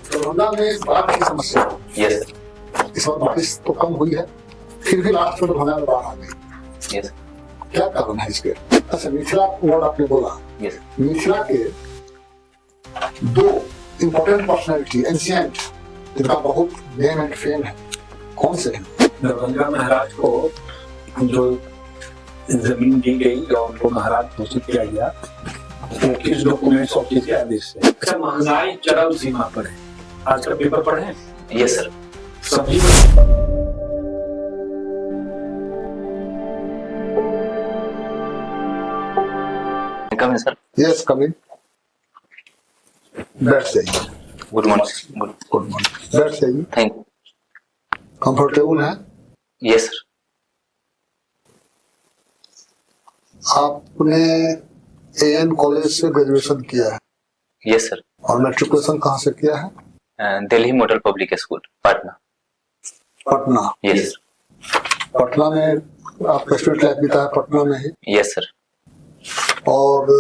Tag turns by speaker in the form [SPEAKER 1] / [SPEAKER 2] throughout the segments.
[SPEAKER 1] दरभंगा में बाढ़ की समस्या
[SPEAKER 2] यस
[SPEAKER 1] इस बार बारिश तो कम हुई है, फिर भी लास्ट में दरभंगा में बाढ़ आ गई।
[SPEAKER 2] यस
[SPEAKER 1] क्या कारण है इसके? अच्छा, मिथिला वर्ड आपने बोला।
[SPEAKER 2] यस
[SPEAKER 1] मिथिला के दो इंपॉर्टेंट पर्सनैलिटी एंशिएंट जिनका बहुत नेम एंड फेम है, कौन से हैं?
[SPEAKER 3] दरभंगा महाराज को जो जमीन दी गई और उनको महाराज घोषित किया गया, वो किस डॉक्यूमेंट्स और किस आदेश से? अच्छा, महंगाई चरम सीमा पर है। आज का पेपर पढ़े हैं?
[SPEAKER 2] Yes sir.
[SPEAKER 3] सब्जी
[SPEAKER 2] कम है सर।
[SPEAKER 1] Yes, coming. बैठ जाइए।
[SPEAKER 2] Good morning.
[SPEAKER 1] Good morning. बैठ जाइए।
[SPEAKER 2] Thank you.
[SPEAKER 1] कंफर्टेबल है?
[SPEAKER 2] Yes sir.
[SPEAKER 1] आपने एएन कॉलेज से ग्रेजुएशन किया है?
[SPEAKER 2] Yes sir.
[SPEAKER 1] और मैट्रिकुलेशन कहाँ से किया है?
[SPEAKER 2] Delhi model public school Patna.
[SPEAKER 1] Patna.
[SPEAKER 2] Yes
[SPEAKER 1] Patna में आपका स्टूडेंट लाइफ बीता है पटना में ही?
[SPEAKER 2] Yes sir.
[SPEAKER 1] और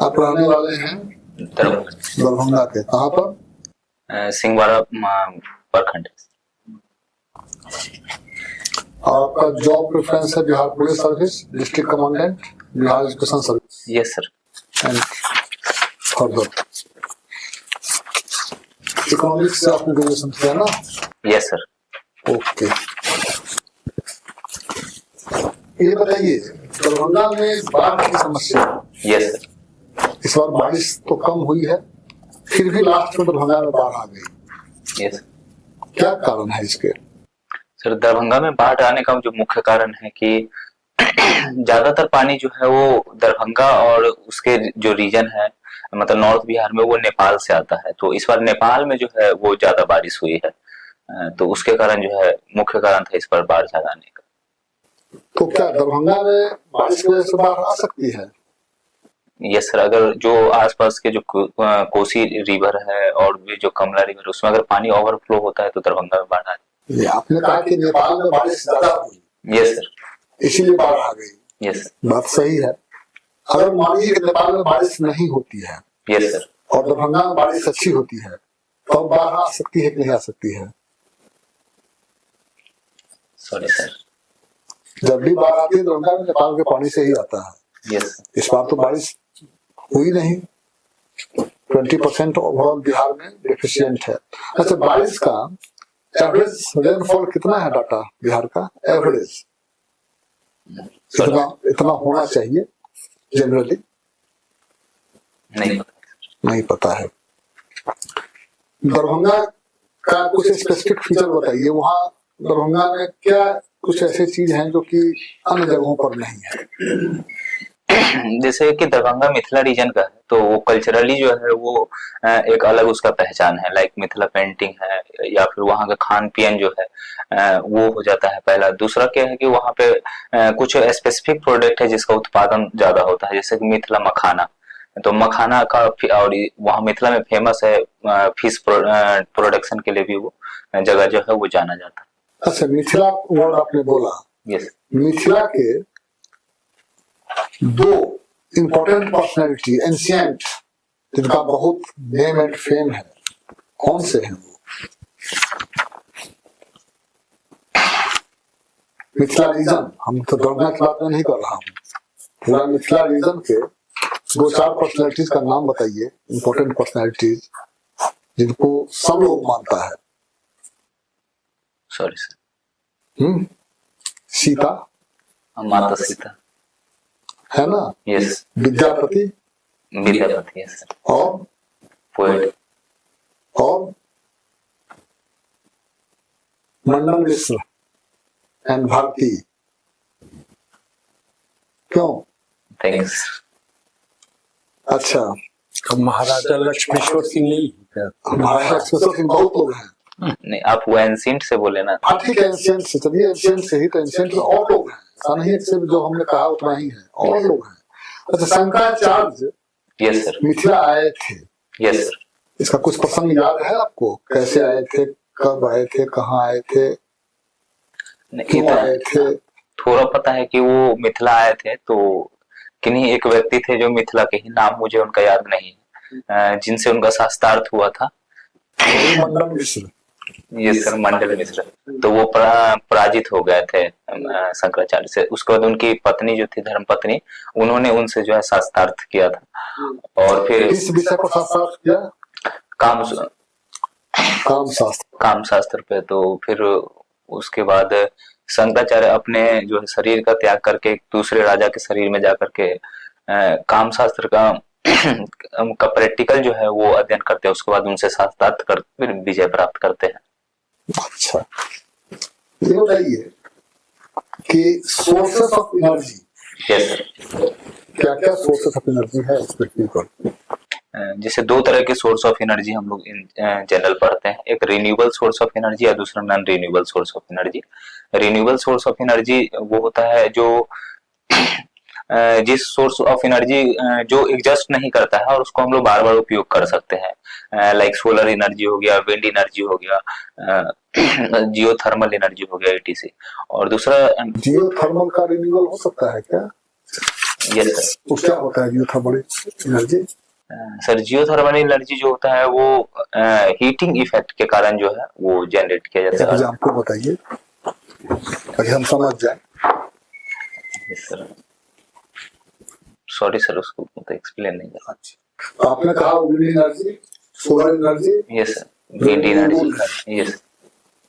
[SPEAKER 1] आप रहने वाले हैं दरभंगा के? कहाँ पर?
[SPEAKER 2] सिंहवाड़ा प्रखंड।
[SPEAKER 1] आपका जॉब प्रेफरेंस है Bihar police service, district commandant, Bihar education service
[SPEAKER 2] yes sir.
[SPEAKER 1] And further economics से आपने ग्रेजुएशन किया ना?
[SPEAKER 2] Yes sir.
[SPEAKER 1] ओके, ये बताइए, दरभंगा में बाढ़ की समस्या,
[SPEAKER 2] यस सर।
[SPEAKER 1] इस बार बारिश तो कम हुई है, फिर भी लास्ट में दरभंगा में बाढ़ आ गई।
[SPEAKER 2] यस
[SPEAKER 1] क्या कारण है इसके?
[SPEAKER 2] सर, दरभंगा में बाढ़ आने का जो मुख्य कारण है कि ज्यादातर पानी जो है वो दरभंगा और उसके जो रीजन है, मतलब नॉर्थ बिहार में, वो नेपाल से आता है। तो इस बार नेपाल में जो है वो ज्यादा बारिश हुई है, तो उसके कारण जो है मुख्य कारण था इस बार बाढ़ ज्यादा आने का।
[SPEAKER 1] तो क्या दरभंगा में बारिश की वजह से बाढ़ आ सकती है?
[SPEAKER 2] Yes sir. अगर जो आसपास के जो कोसी रिवर है और भी जो कमला रिवर है, उसमें अगर पानी ओवरफ्लो होता है तो दरभंगा में बाढ़ आ जाती
[SPEAKER 1] है। आपने कहा कि नेपाल में बारिश ज्यादा हुई,
[SPEAKER 2] यस सर,
[SPEAKER 1] इसीलिए बाढ़ आ गई।
[SPEAKER 2] यस
[SPEAKER 1] बात सही है। अगर मानिए कि नेपाल में बारिश नहीं होती है,
[SPEAKER 2] यस सर,
[SPEAKER 1] और दरभंगा में बारिश अच्छी होती है, तो बाढ़ आ सकती है कि नहीं आ सकती है?
[SPEAKER 2] Sorry sir.
[SPEAKER 1] जब भी बाढ़ आती है दरभंगा में नेपाल के पानी से ही आता है।
[SPEAKER 2] यस।
[SPEAKER 1] इस बार तो बारिश हुई नहीं, 20% ओवरऑल बिहार में डेफिशिएंट है। अच्छा, बारिश का एवरेज रेनफॉल कितना है? डाटा बिहार का एवरेज इतना होना चाहिए जनरली? नहीं पता है। दरभंगा का कुछ स्पेसिफिक फीचर बताइए, वहाँ दरभंगा में क्या कुछ ऐसी चीज हैं जो कि अन्य जगहों पर नहीं है?
[SPEAKER 2] जैसे कि दरभंगा मिथिला रीजन का है, तो वो कल्चरली जो है वो एक अलग उसका पहचान है। लाइक मिथिला पेंटिंग है, या फिर वहाँ का खान पियन जो है वो हो जाता है पहला। दूसरा क्या है कि वहाँ पे कुछ स्पेसिफिक प्रोडक्ट है जिसका उत्पादन ज्यादा होता है, जैसे कि मिथिला मखाना। तो मखाना का, और वहाँ मिथिला में फेमस है फिश प्रोडक्शन के लिए भी वो जगह जो है वो जाना जाता है।
[SPEAKER 1] अच्छा, मिथिला वर्ड आपने बोला।
[SPEAKER 2] यस।
[SPEAKER 1] मिथिला के दो इंपॉर्टेंट पर्सनैलिटी एंशिएंट जिनका बहुत नेम एंड फेम है, कौन से हैं वो? मिथिला रीजन, हम तो दरभंगा की बात नहीं कर रहा हूँ, पूरा मिथिला रीजन के दो चार पर्सनैलिटीज का नाम बताइए, इंपॉर्टेंट पर्सनैलिटीज जिनको सब लोग मानता है।
[SPEAKER 2] Sorry sir.
[SPEAKER 1] सीता,
[SPEAKER 2] माता सीता
[SPEAKER 1] है ना?
[SPEAKER 2] यस।
[SPEAKER 1] विद्यापति,
[SPEAKER 2] विद्यापति यस।
[SPEAKER 1] और
[SPEAKER 2] पोएट,
[SPEAKER 1] और मंडन मिश्र एंड भारती। क्यों?
[SPEAKER 2] थैंक्स।
[SPEAKER 1] अच्छा,
[SPEAKER 3] महाराजा लक्ष्मेश्वर सिंह नहीं?
[SPEAKER 1] महाराजा लक्ष्मेश्वर सिंह बहुत लोग हैं।
[SPEAKER 2] नहीं, आप वो एंशिएंट से बोले ना।
[SPEAKER 1] ठीक है, एंशिएंट से चलिए, एंशिएंट से ही तो, एंशिएंट में और लोग हैं, ऐसा नहीं है सिर्फ जो हमने कहा उतना ही है, और लोग हैं। अच्छा, शंकराचार्य
[SPEAKER 2] यस सर।
[SPEAKER 1] मिथिला आए थे?
[SPEAKER 2] Yes sir.
[SPEAKER 1] इसका कुछ प्रसंग याद है आपको? कैसे आए थे, कब आए थे, कहाँ आए थे, क्यों आए थे?
[SPEAKER 2] थोड़ा पता है कि वो मिथिला आए थे, तो किन्हीं एक व्यक्ति थे जो मिथिला के ही, नाम मुझे उनका याद नहीं है, जिनसे उनका शास्त्रार्थ हुआ था।
[SPEAKER 1] मंडल मिश्र।
[SPEAKER 2] ये सर मंडल मिश्र। तो वो पराजित हो गए थे शंकराचार्य से। उसके बाद उनकी पत्नी जो थी, धर्म पत्नी, उन्होंने उनसे जो है शास्त्रार्थ किया था। और फिर
[SPEAKER 1] इस विषय पर शास्त्रार्थ किया,
[SPEAKER 2] काम
[SPEAKER 1] काम
[SPEAKER 2] शास्त्र पे। तो फिर उसके बाद शंकराचार्य अपने जो है शरीर का त्याग करके एक दूसरे राजा के शरीर में जाकर के काम शास्त्र का प्रैक्टिकल जो है वो अध्ययन करते हैं। उसके बाद उनसे शास्त्रार्थ कर फिर विजय प्राप्त करते हैं।
[SPEAKER 1] अच्छा, ये बताइए कि sources of energy,
[SPEAKER 2] yes sir,
[SPEAKER 1] क्या क्या सोर्सेस ऑफ एनर्जी है इस पृथ्वी पर?
[SPEAKER 2] जैसे दो तरह के सोर्स ऑफ एनर्जी हम लोग इन जनरल पढ़ते हैं, एक रिन्यूएबल सोर्स ऑफ एनर्जी या दूसरा non renewable source of energy. Renewable source of energy वो होता है जो जिस सोर्स ऑफ एनर्जी जो एग्जस्ट नहीं करता है और उसको हम लोग बार बार उपयोग कर सकते हैं, लाइक सोलर एनर्जी हो गया, विंड एनर्जी हो गया, जियोथर्मल एनर्जी हो गया, etc। और दूसरा
[SPEAKER 1] जियोथर्मल का रिन्यूअल हो सकता है क्या?
[SPEAKER 2] Yes sir.
[SPEAKER 1] तो क्या होता है geothermal energy?
[SPEAKER 2] Sir geothermal energy जो होता है वो हीटिंग इफेक्ट के कारण जो है वो जनरेट किया जाता है।
[SPEAKER 1] एग्जांपल बताइए ताकि हम समझ जाए।
[SPEAKER 2] यस सर, सॉरी सर, उसको तो एक्सप्लेन नहीं कर।
[SPEAKER 1] अच्छा, आपने कहा wind energy, solar energy,
[SPEAKER 2] yes sir, wind energy, yes.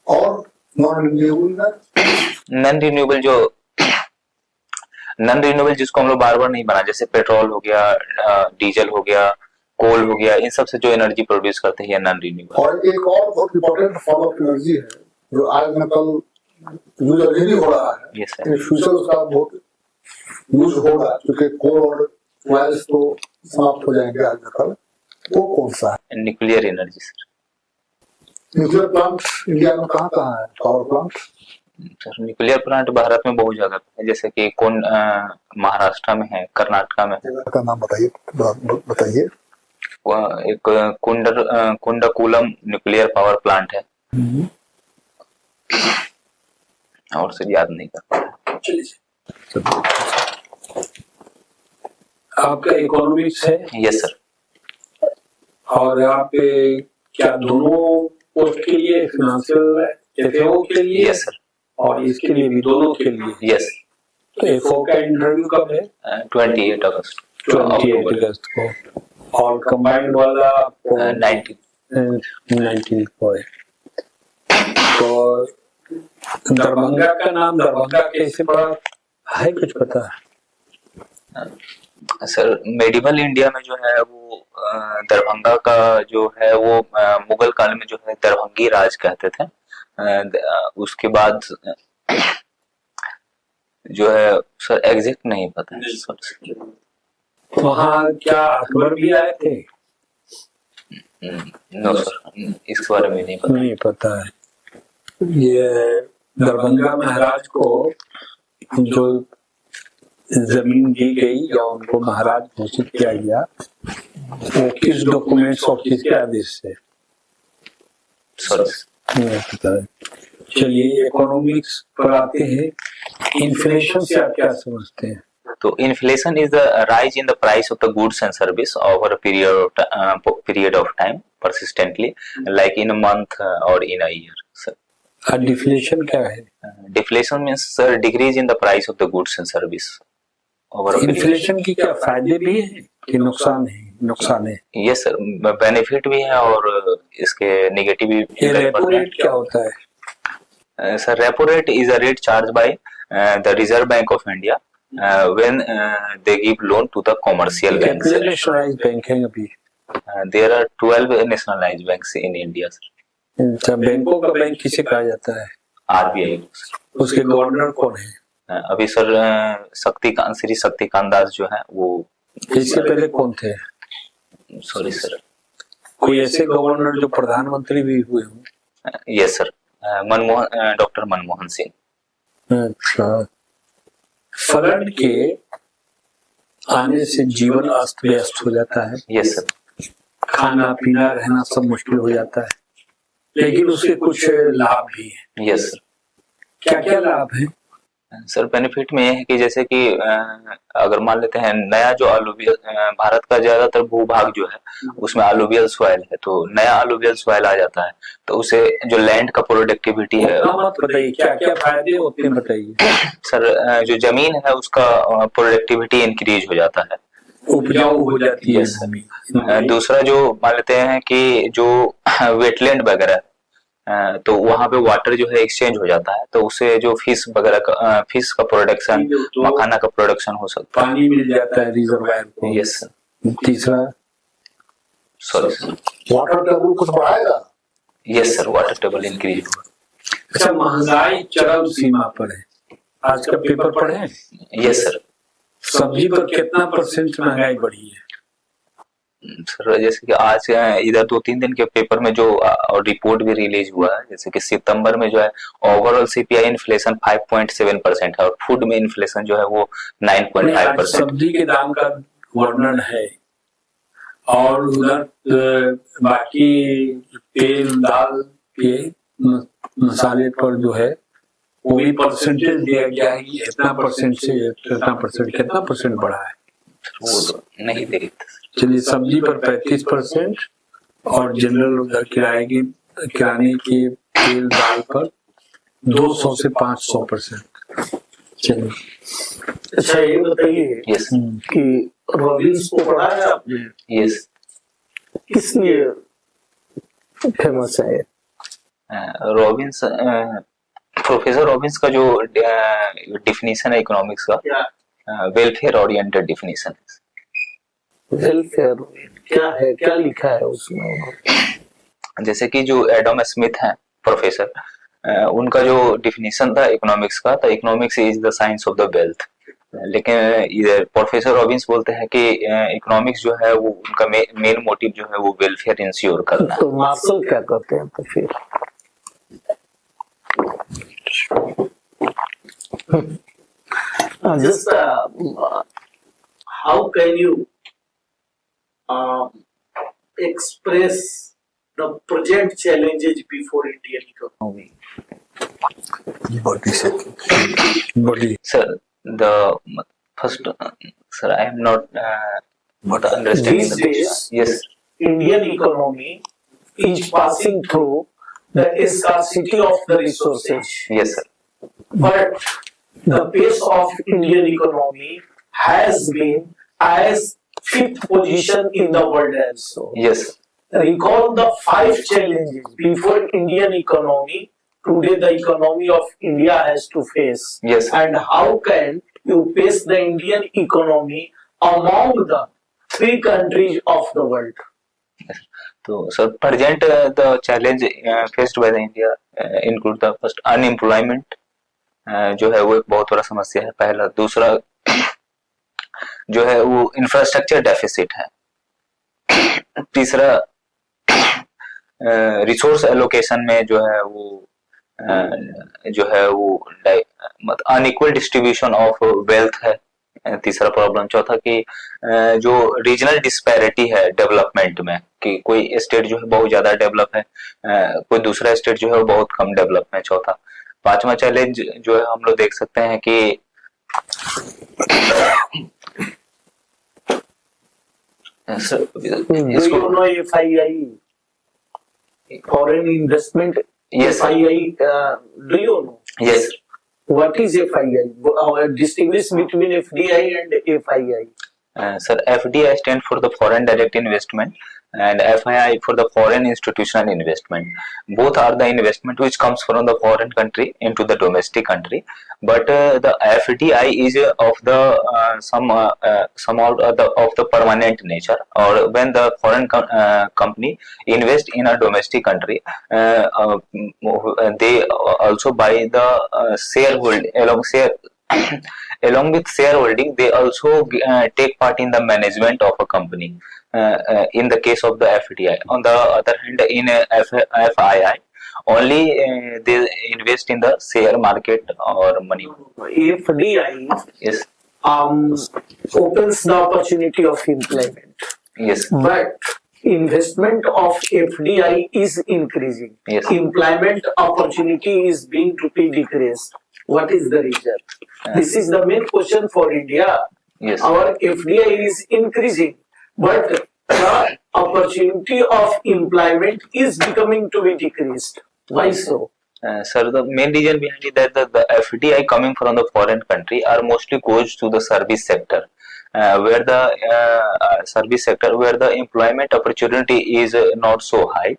[SPEAKER 1] और नॉन रिन्यूएबल
[SPEAKER 2] नॉन रिन्यूएबल जिसको हम लोग बार बार नहीं बना, जैसे पेट्रोल हो गया, डीजल हो गया, कोल हो गया, इन सब से जो एनर्जी प्रोड्यूस करते हैं नॉन रिन्यूएबल।
[SPEAKER 1] और एक और बहुत इंपॉर्टेंट फॉर्म ऑफ एनर्जी है जो आज न कल यूज ऑलरेडी हो रहा है,
[SPEAKER 2] यस सर,
[SPEAKER 1] इन फ्यूचर उसका बहुत यूज होगा क्योंकि कोल और वायर्स तो समाप्त हो जाएंगे आज न कल। वो कौन सा है?
[SPEAKER 2] Nuclear energy sir.
[SPEAKER 1] Nuclear plant India में कहाँ कहाँ है? Power plant
[SPEAKER 2] sir nuclear plant Bharat में बहुत ज्यादा है, जैसे कि महाराष्ट्र में है, कर्नाटक में है।
[SPEAKER 1] का नाम बताइए।
[SPEAKER 2] एक कुंडकुलम न्यूक्लियर पावर प्लांट है, और से याद नहीं कर पा।
[SPEAKER 3] आपका इकोनॉमिक्स है?
[SPEAKER 2] Yes sir.
[SPEAKER 3] और आप क्या दोनों पोस्ट के लिए, फाइनेंशियल एफओ के लिए?
[SPEAKER 2] Yes sir.
[SPEAKER 3] और इसके लिए भी, दोनों के लिए?
[SPEAKER 2] यस।
[SPEAKER 3] तो एफओ का इंटरव्यू कब है?
[SPEAKER 2] 28 अगस्त।
[SPEAKER 3] 28 अगस्त को। और कंबाइंड वाला 19 को है। तो दरभंगा का नाम, दरभंगा कैसे पड़ा है, कुछ पता है?
[SPEAKER 2] सर मेडिवल इंडिया में जो है वो दरभंगा का जो है वो मुगल काल में जो है दरभंगी राज कहते थे। उसके बाद जो है सर एग्जैक्ट नहीं पता है सर।
[SPEAKER 3] वहाँ क्या अकबर भी आए थे?
[SPEAKER 2] नो सर, इसके बारे में नहीं
[SPEAKER 3] पता है। ये दरभंगा महाराज को जो जमीन दी गई या उनको महाराज घोषित किया गया, वो किस डॉक्यूमेंट्स और किसके आदेश से? नहीं पता है। चलिए इकोनॉमिक्स पर आते हैं। इन्फ्लेशन से आप क्या समझते हैं?
[SPEAKER 2] तो inflation is the rise in the price of the goods and service over a period of time persistently, like in a month or in a year sir.
[SPEAKER 3] Deflation क्या है?
[SPEAKER 2] Deflation means sir decrease in the price of the goods and service over a period.
[SPEAKER 3] Inflation की क्या फायदे भी है कि नुकसान है? नुकसान है।
[SPEAKER 2] यस सर, बेनिफिट भी है और इसके नेगेटिव भी।
[SPEAKER 3] रेपो रेट क्या होता है?
[SPEAKER 2] Sir repo rate is a rate charge by the reserve bank of India when they give loan to the commercial banks.
[SPEAKER 3] Nationalised bank है अभी?
[SPEAKER 2] There are 12 nationalized banks in India sir.
[SPEAKER 3] अच्छा, बैंकों का bank किसे कहा जाता है?
[SPEAKER 2] RBI।
[SPEAKER 3] उसके गवर्नर कौन है?
[SPEAKER 2] अभी सर श्री शक्तिकांत दास जो है वो।
[SPEAKER 3] इससे पहले कौन थे?
[SPEAKER 2] सॉरी सर,
[SPEAKER 3] कोई ऐसे गवर्नर जो प्रधानमंत्री भी हुए हों?
[SPEAKER 2] Yes sir, doctor Manmohan Singh.
[SPEAKER 3] अच्छा, फ्लड के आने से जीवन अस्त व्यस्त हो जाता है।
[SPEAKER 2] Yes sir.
[SPEAKER 3] खाना पीना रहना सब मुश्किल हो जाता है, लेकिन उसके कुछ लाभ भी हैं।
[SPEAKER 2] Yes sir.
[SPEAKER 3] क्या क्या लाभ है?
[SPEAKER 2] सर बेनिफिट में ये है कि जैसे कि अगर मान लेते हैं नया जो अलूवियल भारत का ज्यादातर भूभाग जो है उसमें अलूवियल सॉइल है, तो नया अलूवियल सॉइल आ जाता है तो उसे जो लैंड का प्रोडक्टिविटी है।
[SPEAKER 3] उतना मत बताइए, क्या क्या फायदे होते हैं बताइए।
[SPEAKER 2] सर जो जमीन है उसका प्रोडक्टिविटी इंक्रीज हो जाता है,
[SPEAKER 3] उपजाऊ हो जाती है
[SPEAKER 2] Yes, sir.
[SPEAKER 3] जमीन।
[SPEAKER 2] दूसरा जो मान लेते हैं कि जो वेटलैंड वगैरह तो वहां पे वाटर जो है एक्सचेंज हो जाता है, तो उससे जो फिश वगैरह का फिश का प्रोडक्शन, मखाना का प्रोडक्शन हो सकता है।
[SPEAKER 3] पानी मिल जाता है रिजर्वायर को।
[SPEAKER 2] Yes sir.
[SPEAKER 3] तीसरा
[SPEAKER 2] सॉरी सर,
[SPEAKER 1] वाटर टेबल कुछ बढ़ाएगा।
[SPEAKER 2] Yes sir, water table increase होगा।
[SPEAKER 3] अच्छा, महंगाई चरम सीमा पर है, आज का पेपर पढ़े हैं?
[SPEAKER 2] Yes sir.
[SPEAKER 3] सब्जी पर कितना % महंगाई बढ़ी है?
[SPEAKER 2] सर जैसे कि आज इधर 2-3 दिन के पेपर में जो रिपोर्ट भी रिलीज हुआ है, जैसे कि सितंबर में जो है ओवरऑल सीपीआई इन्फ्लेशन 5.7% है और फूड में इन्फ्लेशन जो है वो 9.5%।
[SPEAKER 3] सब्जी के दाम का वर्णन है और उधर बाकी तेल दाल के मसाले पर जो है वो भी परसेंटेज दिया गया है कि इतना परसेंट से इतना परसेंट, कितना परसेंट बढ़ा है
[SPEAKER 2] वो तो नहीं देखते।
[SPEAKER 3] चलिए, सब्जी पर 35% और जनरल उधर किराने के तेल दाल पर 200 से 500%। चलिए,
[SPEAKER 4] अच्छा ये बताइए
[SPEAKER 2] यस
[SPEAKER 4] कि रॉबिन्स को पढ़ा है आपने?
[SPEAKER 2] यस।
[SPEAKER 4] किस लिए फेमस है?
[SPEAKER 2] रॉबिन्स प्रोफेसर रॉबिन्स का जो डिफिनीशन है इकोनॉमिक्स का, वेलफेयर ओरिएंटेड डिफिनीशन है।
[SPEAKER 4] वेलफेयर क्या है, क्या लिखा है उसमें?
[SPEAKER 2] जैसे कि जो एडम स्मिथ हैं प्रोफेसर, उनका जो डिफिनीशन था इकोनॉमिक्स का, तो economics is the science of the wealth. लेकिन इधर प्रोफेसर रॉबिन्स बोलते हैं कि इकोनॉमिक्स जो है वो उनका मेन मोटिव जो है वो वेलफेयर इंश्योर करना है।
[SPEAKER 4] तो मार्शल क्या कहते हैं तो फिर? Just how can you express the present challenges before Indian economy?
[SPEAKER 3] बड़ी
[SPEAKER 2] Sir, the first, sir, I am not understanding
[SPEAKER 4] These
[SPEAKER 2] the question.
[SPEAKER 4] days,
[SPEAKER 2] Yes,
[SPEAKER 4] Indian economy is passing through the scarcity of the resources.
[SPEAKER 2] yes, sir.
[SPEAKER 4] But the pace of Indian economy has been as 5th position in the world also.
[SPEAKER 2] Yes, sir.
[SPEAKER 4] Recall the 5 challenges before Indian economy. Today the economy of India has to face.
[SPEAKER 2] Yes.
[SPEAKER 4] And how can you face the Indian economy among the 3 countries of the world?
[SPEAKER 2] So, sir, present the challenge faced by the India include the first unemployment, जो है वो एक बहुत बड़ा समस्या है पहला। दूसरा जो है वो इंफ्रास्ट्रक्चर डेफिसिट है। तीसरा रिसोर्स एलोकेशन में जो है वो अनइक्वल डिस्ट्रीब्यूशन ऑफ वेल्थ है, तीसरा प्रॉब्लम। चौथा कि जो रीजनल डिस्पैरिटी है डेवलपमेंट में, कि कोई स्टेट जो है बहुत ज्यादा डेवलप है, कोई दूसरा स्टेट जो है वो बहुत कम डेवलप है। चौथा। पांचवा चैलेंज जो है हम लोग देख सकते हैं कि
[SPEAKER 4] Do you know FII? Foreign investment.
[SPEAKER 2] Yes.
[SPEAKER 4] FII. Do you know?
[SPEAKER 2] yes,
[SPEAKER 4] What is FII? Distinguish between FDI and FII.
[SPEAKER 2] sir, FDI stand for the foreign direct investment and FII for the foreign institutional investment. Both are the investment which comes from the foreign country into the domestic country, but the FDI is of the some of the permanent nature, or when the foreign company invest in a domestic country, they also buy the shareholding along with shareholding. They also take part in the management of a company, in the case of the FDI. On the other hand, in FII only they invest in the share market or money.
[SPEAKER 4] FDI
[SPEAKER 2] Yes,
[SPEAKER 4] opens the opportunity of employment,
[SPEAKER 2] yes,
[SPEAKER 4] but investment of FDI is increasing.
[SPEAKER 2] Yes.
[SPEAKER 4] Employment opportunity is being to be decreased. What is the reason? This is the main question for India.
[SPEAKER 2] Yes.
[SPEAKER 4] Our FDI is increasing, but the opportunity of employment is becoming to be decreased. Why so?
[SPEAKER 2] Sir, the main reason behind it that the FDI coming from the foreign country are mostly goes to the service sector, where the service sector where the employment opportunity is not so high.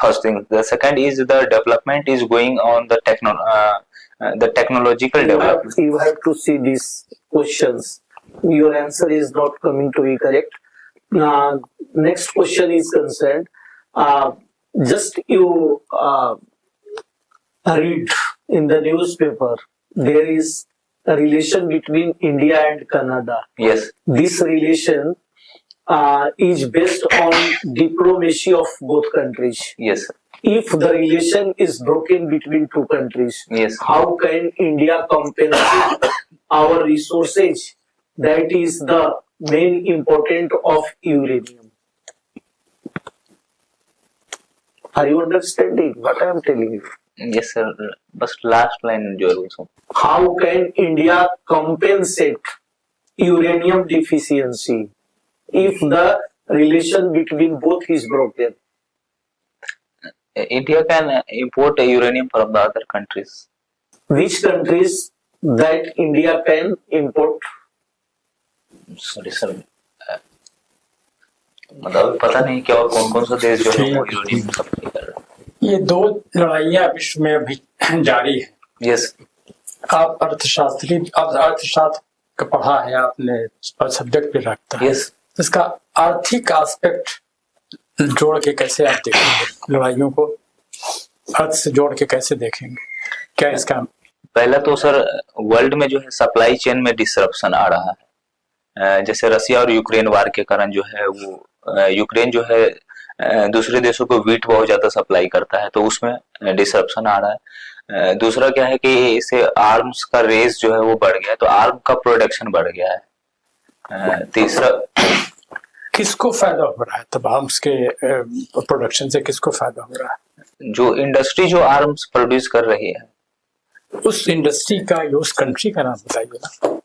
[SPEAKER 2] First thing. The second is the development is going on the technological development.
[SPEAKER 4] You have to see these questions. Your answer is not coming to be correct. Next question is concerned. Just you read in the newspaper, there is a relation between India and Canada.
[SPEAKER 2] Yes.
[SPEAKER 4] This relation is based on diplomacy of both countries.
[SPEAKER 2] Yes.
[SPEAKER 4] If the relation is broken between two countries,
[SPEAKER 2] Yes.
[SPEAKER 4] how can India compensate our resources? That is the main important of uranium. Are you understanding what I am telling you?
[SPEAKER 2] Yes, sir. But last line जो है उसको.
[SPEAKER 4] How can India compensate uranium deficiency if the relation between both is broken?
[SPEAKER 2] India can import uranium from the other countries.
[SPEAKER 4] Which countries that India can import?
[SPEAKER 2] Sorry, sir. मतलब पता नहीं क्या और कौन-कौन सा देश जो है वो यूरेनियम सप्लाई कर रहा है.
[SPEAKER 3] ये दो लड़ाइयां विश्व में अभी जारी है.
[SPEAKER 2] Yes.
[SPEAKER 3] आप अर्थशास्त्र का पढ़ा है आपने, सब्जेक्ट पे रखता है.
[SPEAKER 2] Yes.
[SPEAKER 3] इसका आर्थिक एस्पेक्ट जोड़ के कैसे आप देखेंगे लड़ाइयों को? अर्थ से जोड़ के कैसे देखेंगे? क्या इसका?
[SPEAKER 2] पहला तो सर वर्ल्ड में जो है सप्लाई चेन में डिसरप्शन आ रहा है. जैसे रसिया और यूक्रेन वार के कारण जो है वो यूक्रेन जो है दूसरे देशों को वीट बहुत ज्यादा सप्लाई करता है, तो उसमें डिसरप्शन आ रहा है. दूसरा क्या है कि इससे आर्म्स का रेस जो है वो बढ़ गया है, तो आर्म का प्रोडक्शन बढ़ गया है. तीसरा
[SPEAKER 3] किसको फायदा हो रहा है? तब आर्म्स के प्रोडक्शन से किसको फायदा हो रहा है?
[SPEAKER 2] जो इंडस्ट्री जो आर्म्स प्रोड्यूस कर रही है,
[SPEAKER 3] उस इंडस्ट्री का या उस कंट्री का नाम बताइए ना.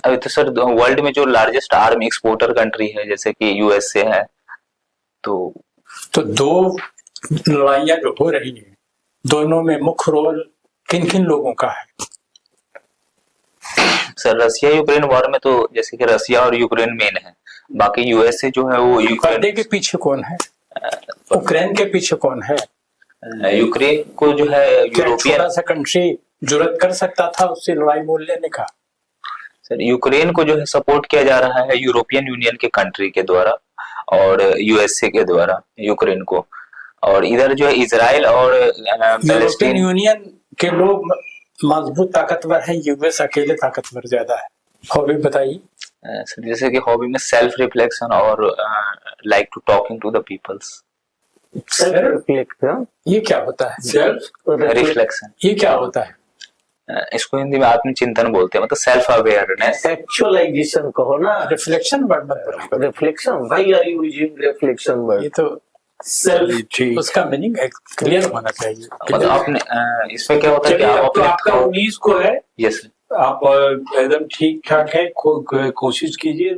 [SPEAKER 2] अभी तो सर वर्ल्ड में जो लार्जेस्ट आर्म एक्सपोर्टर कंट्री है जैसे कि यूएसए है. तो
[SPEAKER 3] दो लड़ाइयां जो हो रही है, दोनों में मुख्य रोल किन किन लोगों का है?
[SPEAKER 2] सर रसिया यूक्रेन वॉर में तो जैसे कि रसिया और यूक्रेन मेन है, बाकी यूएसए जो है वो
[SPEAKER 3] यूक्रेन के पीछे कौन है? यूक्रेन के पीछे कौन है?
[SPEAKER 2] यूक्रेन को जो है यूरोपियन
[SPEAKER 3] छोटा सा कंट्री जुर्रत कर सकता था उससे लड़ाई मोल लेने का.
[SPEAKER 2] सर यूक्रेन को जो है सपोर्ट किया जा रहा है यूरोपियन यूनियन के कंट्री के द्वारा और यूएसए के द्वारा यूक्रेन को. और इधर जो है इजराइल और
[SPEAKER 3] यूरोपियन यूनियन के लोग मजबूत ताकतवर है, यूएस अकेले ताकतवर ज्यादा है. हॉबी बताइए.
[SPEAKER 2] सर जैसे कि हॉबी में सेल्फ रिफ्लेक्शन और like to talking to the peoples.
[SPEAKER 4] Self reflection
[SPEAKER 3] ये क्या होता है?
[SPEAKER 4] सेल्फ
[SPEAKER 2] रिफ्लेक्शन
[SPEAKER 3] ये क्या होता है?
[SPEAKER 2] इसको हिंदी में आत्मचिंतन बोलते हैं, मतलब सेल्फ अवेयरनेस.
[SPEAKER 4] एक्चुअलाइजेशन कहो ना.
[SPEAKER 3] रिफ्लेक्शन वर्ड मत बोलो.
[SPEAKER 4] Reflection, why are you using reflection word?
[SPEAKER 3] ये तो
[SPEAKER 4] सेल्फ,
[SPEAKER 3] उसका मीनिंग क्लियर होना चाहिए.
[SPEAKER 2] मतलब आपने इसमें क्या होता है कि आप
[SPEAKER 3] तो
[SPEAKER 2] अपने
[SPEAKER 3] आपका 19 को है.
[SPEAKER 2] यस
[SPEAKER 3] आप एकदम ठीक ठाक है, कोशिश कीजिए.